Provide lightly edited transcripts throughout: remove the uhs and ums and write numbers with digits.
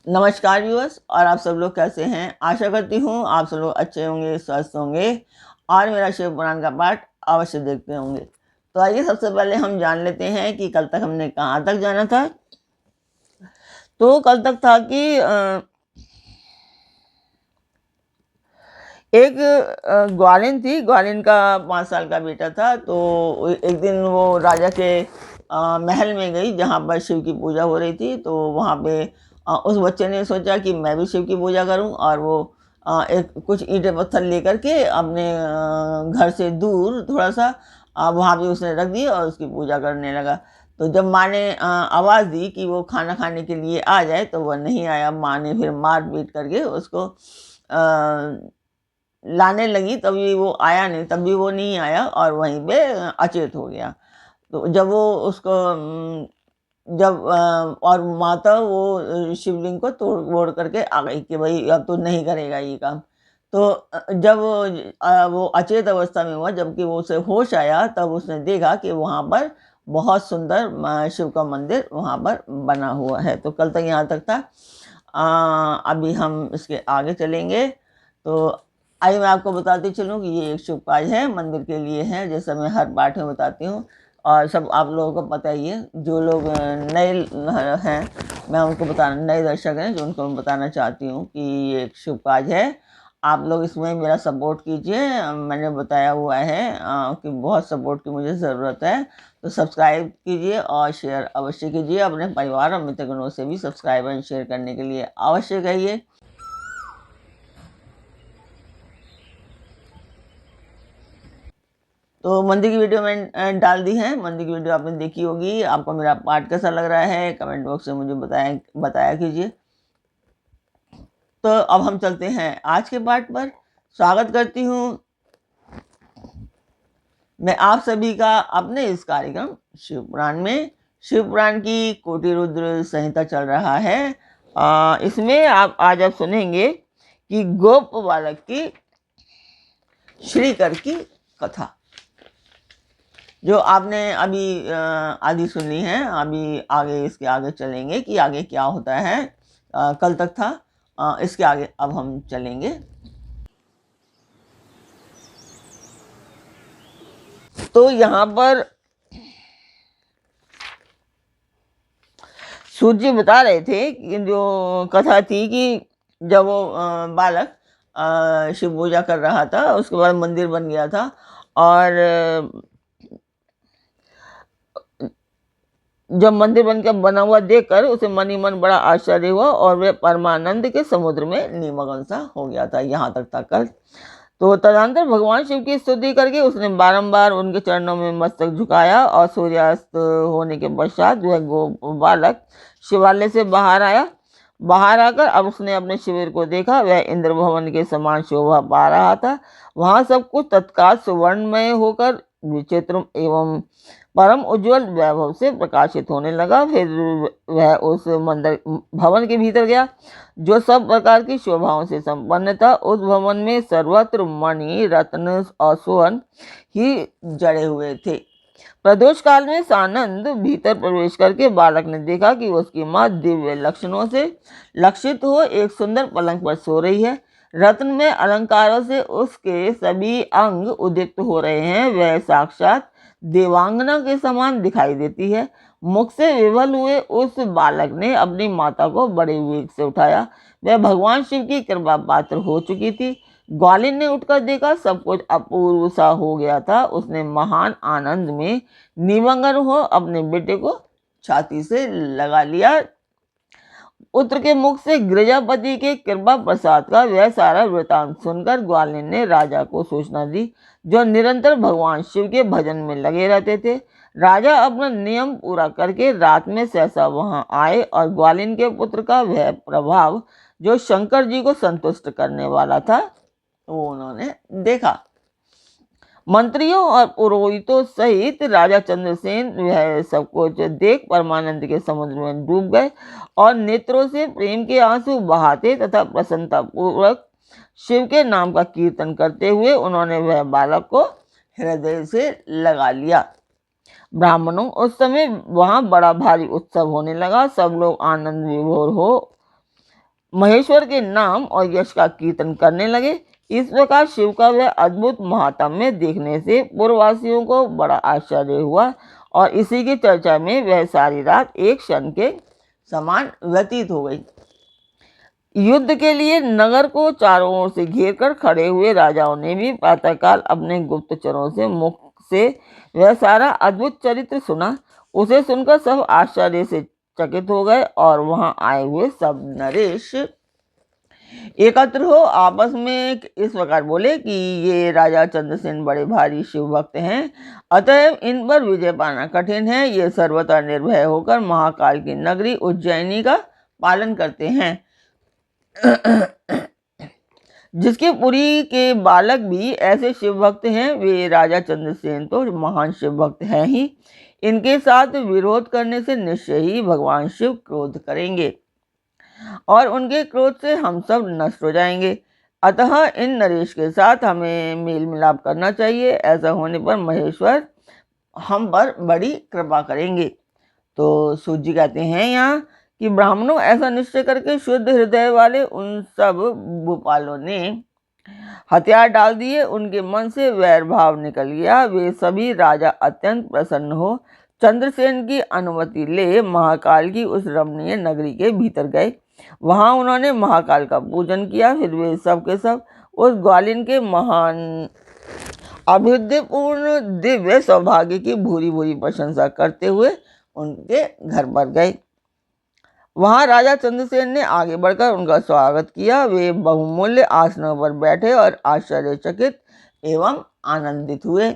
नमस्कार व्यूअर्स, और आप सब लोग कैसे हैं। आशा करती हूँ आप सब लोग अच्छे होंगे, स्वस्थ होंगे और मेरा शिव पुराण का पाठ अवश्य देखते होंगे। तो आइए सबसे पहले हम जान लेते हैं कि कल तक हमने कहाँ तक जाना था। तो कल तक था कि एक ग्वालिन थी। ग्वालिन का 5 साल का बेटा था। तो एक दिन वो राजा के महल में गई जहाँ पर शिव की पूजा हो रही थी। तो वहाँ पे उस बच्चे ने सोचा कि मैं भी शिव की पूजा करूं, और वो एक कुछ ईंटें पत्थर लेकर के अपने घर से दूर थोड़ा सा वहाँ पे उसने रख दी और उसकी पूजा करने लगा। तो जब माँ ने आवाज़ दी कि वो खाना खाने के लिए आ जाए, तो वह नहीं आया। माँ ने फिर मार पीट करके उसको लाने लगी, तभी वो आया नहीं, तभी वो नहीं आया और वहीं पे अचेत हो गया। तो जब वो उसको जब और माता वो शिवलिंग को तोड़ वोड़ करके आ गई कि भाई अब तो नहीं करेगा ये काम। तो जब वो अचेत अवस्था में हुआ, जबकि वो उसे होश आया, तब उसने देखा कि वहाँ पर बहुत सुंदर शिव का मंदिर वहाँ पर बना हुआ है। तो कल तक यहाँ तक था। अभी हम इसके आगे चलेंगे। तो आइए मैं आपको बताती चलूँ कि ये एक शुभ कार्य है, मंदिर के लिए है, जैसा मैं हर पाठ में बताती हूँ। और सब आप लोगों को पता ही है। जो लोग नए हैं, मैं उनको बताना, नए दर्शक हैं जो, उनको मैं बताना चाहती हूँ कि ये एक शुभ कार्य है। आप लोग इसमें मेरा सपोर्ट कीजिए। मैंने बताया हुआ है कि बहुत सपोर्ट की मुझे ज़रूरत है। तो सब्सक्राइब कीजिए और शेयर अवश्य कीजिए। अपने परिवार और मित्रगणों से भी सब्सक्राइब एंड शेयर करने के लिए अवश्य कहिए। तो मंदिर की वीडियो मैंने डाल दी है। मंदिर की वीडियो आपने देखी होगी। आपको मेरा पाठ कैसा लग रहा है कमेंट बॉक्स में मुझे बताया कीजिए। तो अब हम चलते हैं आज के पाठ पर। स्वागत करती हूँ मैं आप सभी का अपने इस कार्यक्रम शिव पुराण में। शिव पुराण की कोटि रुद्र संहिता चल रहा है। इसमें आप आज सुनेंगे कि गोप बालक की श्रीकर की कथा, जो आपने अभी आदि सुनी है। अभी आगे इसके आगे चलेंगे कि आगे क्या होता है। कल तक था, इसके आगे अब हम चलेंगे। तो यहाँ पर सूर्य बता रहे थे कि जो कथा थी कि जब वो बालक शिव पूजा कर रहा था, उसके बाद मंदिर बन गया था। और जब मंदिर बनकर बना हुआ देखकर उसे मन ही मन बड़ा आश्चर्य हुआ और वह परमानंद के समुद्र में निमग्न सा हो गया था। यहाँ तक था कल। तो तदंतर भगवान शिव की स्तुति करके उसने बारंबार उनके चरणों में मस्तक झुकाया और सूर्यास्त होने के पश्चात वह गो बालक शिवालय से बाहर आया। बाहर आकर अब उसने अपने शिविर को देखा। वह इंद्र भवन के समान शोभा पा रहा था। वहां सब कुछ तत्काल सुवर्णमय होकर विचित्र एवं परम उज्जवल वैभव से प्रकाशित होने लगा। फिर वह उस मंदिर भवन के भीतर गया जो सब प्रकार की शोभाओं से संपन्न था। उस भवन में सर्वत्र मणि रत्न और सुवर्ण ही जड़े हुए थे। प्रदोष काल में सानंद भीतर प्रवेश करके बालक ने देखा कि उसकी माँ दिव्य लक्षणों से लक्षित हो एक सुंदर पलंग पर सो रही है। रत्न में अलंकारों से उसके सभी अंग उद्दीप्त हो रहे हैं। वह साक्षात देवांगना के समान दिखाई देती है। मुख से विवल हुए उस बालक ने अपनी माता को बड़े वेग से उठाया। वह भगवान शिव की कृपा पात्र हो चुकी थी। ग्वालिन ने उठकर देखा, सब कुछ अपूर्व सा हो गया था। उसने महान आनंद में निमग्न हो अपने बेटे को छाती से लगा लिया। पुत्र के मुख से गिरिजापति के कृपा प्रसाद का वह सारा वृतांत सुनकर ग्वालिन ने राजा को सूचना दी, जो निरंतर भगवान शिव के भजन में लगे रहते थे। राजा अपना नियम पूरा करके रात में सहसा वहां आए और ग्वालिन के पुत्र का वह प्रभाव जो शंकर जी को संतुष्ट करने वाला था, वो उन्होंने देखा। मंत्रियों और पुरोहितों सहित राजा चंद्रसेन वह सब कुछ देख परमानंद के समुद्र में डूब गए और नेत्रों से प्रेम के आंसू बहाते तथा प्रसन्नता पूर्वक शिव के नाम का कीर्तन करते हुए उन्होंने वह बालक को हृदय से लगा लिया। ब्राह्मणों, उस समय वहां बड़ा भारी उत्सव होने लगा। सब लोग आनंद विभोर हो महेश्वर के नाम और यश का कीर्तन करने लगे। इस प्रकार शिव का वह अद्भुत महात्म्य देखने से पूर्ववासियों को बड़ा आश्चर्य हुआ और इसी की चर्चा में वह सारी रात एक क्षण के समान व्यतीत हो गई। युद्ध के लिए नगर को चारों ओर से घेर कर खड़े हुए राजाओं ने भी प्रातःकाल अपने गुप्तचरों से मुख से वह सारा अद्भुत चरित्र सुना। उसे सुनकर सब आश्चर्य से चकित हो गए और वहां आए हुए सब नरेश एकत्र हो आपस में इस प्रकार बोले कि ये राजा चंद्रसेन बड़े भारी शिव भक्त हैं, अतएव इन पर विजय पाना कठिन है। ये सर्वथा निर्भय होकर महाकाल की नगरी उज्जैनी का पालन करते हैं। जिसके पुरी के बालक भी ऐसे शिव भक्त हैं, वे राजा चंद्रसेन तो महान शिव भक्त हैं ही। इनके साथ विरोध करने से निश्चय ही भगवान शिव क्रोध करेंगे और उनके क्रोध से हम सब नष्ट हो जाएंगे। अतः इन नरेश के साथ हमें मेल मिलाप करना चाहिए। ऐसा होने पर महेश्वर हम पर बड़ी कृपा करेंगे। तो सूत जी कहते हैं यहाँ कि ब्राह्मणों, ऐसा निश्चय करके शुद्ध हृदय वाले उन सब भूपालों ने हथियार डाल दिए। उनके मन से वैर भाव निकल गया। वे सभी राजा अत्यंत प्रसन्न हो चंद्रसेन की अनुमति ले महाकाल की उस रमणीय नगरी के भीतर गए। वहां उन्होंने महाकाल का पूजन किया। फिर वे सब के सब उस ग्वालिन के महान अभ्युदयपूर्ण दिव्य सौभाग्य की भूरी भूरी प्रशंसा करते हुए उनके घर पर गए। वहां राजा चंद्रसेन ने आगे बढ़कर उनका स्वागत किया। वे बहुमूल्य आसनों पर बैठे और आश्चर्यचकित एवं आनंदित हुए।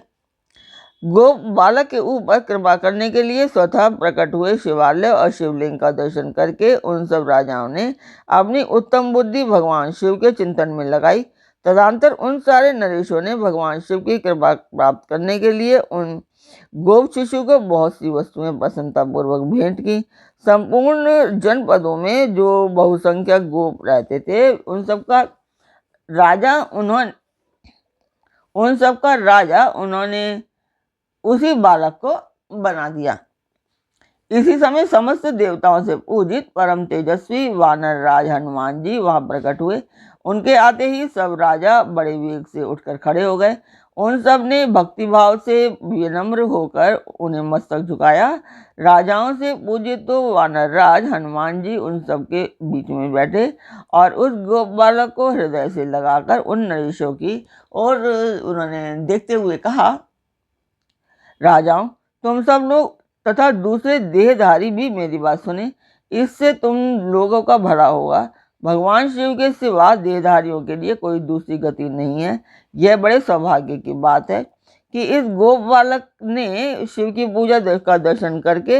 गोप बालक के ऊपर कृपा करने के लिए स्वतः प्रकट हुए शिवालय और शिवलिंग का दर्शन करके उन सब राजाओं ने अपनी उत्तम बुद्धि भगवान शिव के चिंतन में लगाई। तदंतर उन सारे नरेशों ने भगवान शिव की कृपा प्राप्त करने के लिए उन गोप शिशु को बहुत सी वस्तुएं प्रसन्नतापूर्वक भेंट की। संपूर्ण जनपदों में जो बहुसंख्यक गोप रहते थे, उन सबका राजा उन्होंने उसी बालक को बना दिया। इसी समय समस्त देवताओं से पूजित परम तेजस्वी वानर राज हनुमान जी वहां प्रकट हुए। उनके आते ही सब राजा बड़े वेग से उठकर खड़े हो गए। उन सब ने भक्तिभाव से विनम्र होकर उन्हें मस्तक झुकाया। राजाओं से पूजित तो वानर राज हनुमान जी उन सब के बीच में बैठे और उस गोप बालक को हृदय से लगाकर उन नरेशों की ओर उन्होंने देखते हुए कहा, राजाओं, तुम सब लोग तथा दूसरे देहधारी भी मेरी बात सुने। इससे तुम लोगों का भला होगा। भगवान शिव के सिवा देहधारियों के लिए कोई दूसरी गति नहीं है। यह बड़े सौभाग्य की बात है कि इस गोप बालक ने शिव की पूजा का दर्शन करके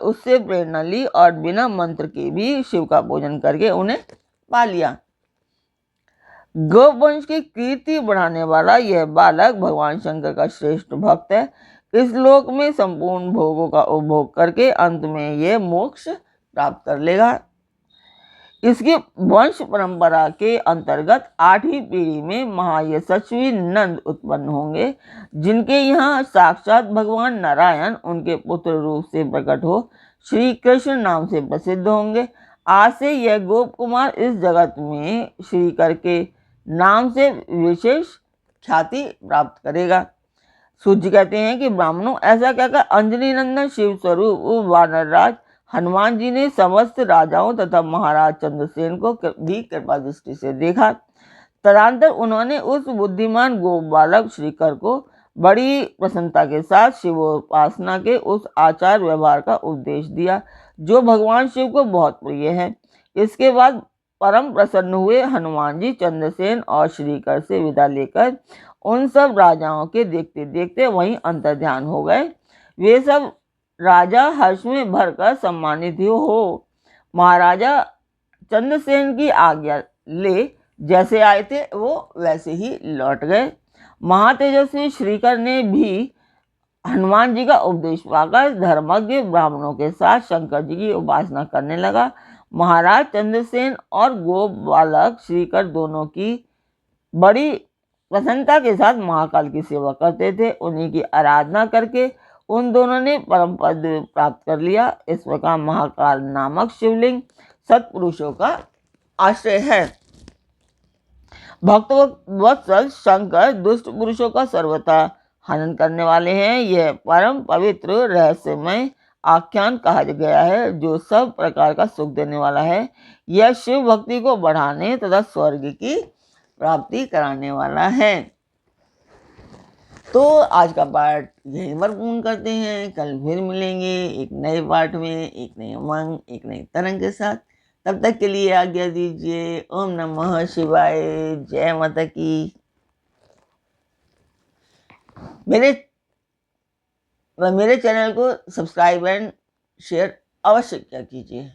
उससे प्रेरणा ली और बिना मंत्र के भी शिव का पूजन करके उन्हें पा लिया। गोप वंश की कीर्ति बढ़ाने वाला यह बालक भगवान शंकर का श्रेष्ठ भक्त है। इस लोक में संपूर्ण भोगों का उपभोग करके अंत में यह मोक्ष प्राप्त कर लेगा। इसकी वंश परंपरा के अंतर्गत 8वीं पीढ़ी में महायशस्वी नंद उत्पन्न होंगे, जिनके यहाँ साक्षात भगवान नारायण उनके पुत्र रूप से प्रकट हो श्री कृष्ण नाम से प्रसिद्ध होंगे। आज से यह गोप कुमार इस जगत में श्री कर के नाम से विशेष ख्याति प्राप्त करेगा। सूत जी कहते हैं कि ब्राह्मणों, ऐसा कहकर अंजनी नंदन शिव स्वरूप वानर राज हनुमान जी ने समस्त राजाओं तथा महाराज चंद्रसेन को भी कृपा दृष्टि से देखा। तदंतर उन्होंने उस बुद्धिमान गोप बालक श्रीकर को बड़ी प्रसन्नता के साथ शिवोपासना के उस आचार व्यवहार का उपदेश दिया जो भगवान शिव को बहुत प्रिय है। इसके बाद परम प्रसन्न हुए हनुमान जी चंद्रसेन और श्रीकर से विदा लेकर उन सब राजाओं के देखते देखते वहीं अंतर्ध्यान हो गए। वे सब राजा हर्ष में भरकर सम्मानित हो महाराजा चंद्रसेन की आज्ञा ले जैसे आए थे वो वैसे ही लौट गए। महातेजस्वी श्रीकर ने भी हनुमान जी का उपदेश पाकर धर्मज्ञ ब्राह्मणों के साथ शंकर जी की उपासना करने लगा। महाराज चंद्रसेन और गोप बालक श्रीकर दोनों की बड़ी प्रसन्नता के साथ महाकाल की सेवा करते थे। उन्हीं की आराधना करके उन दोनों ने परम पद प्राप्त कर लिया। इस प्रकार महाकाल नामक शिवलिंग सत्पुरुषों का आश्रय है। भक्त वत्सल शंकर दुष्ट पुरुषों का सर्वथा हनन करने वाले हैं। यह परम पवित्र रहस्यमय आख्यान कहा गया है जो सब प्रकार का सुख देने वाला है। यह शिव भक्ति को बढ़ाने तथा स्वर्ग की प्राप्ति कराने वाला है। तो आज का पाठ यहीं पर पूर्ण करते हैं। कल फिर मिलेंगे एक नए पाठ में, एक नई उमंग, एक नई तरंग के साथ। तब तक के लिए आज्ञा दीजिए। ओम नमः शिवाय। जय माता की। मेरे चैनल को सब्सक्राइब एंड शेयर अवश्य कीजिए।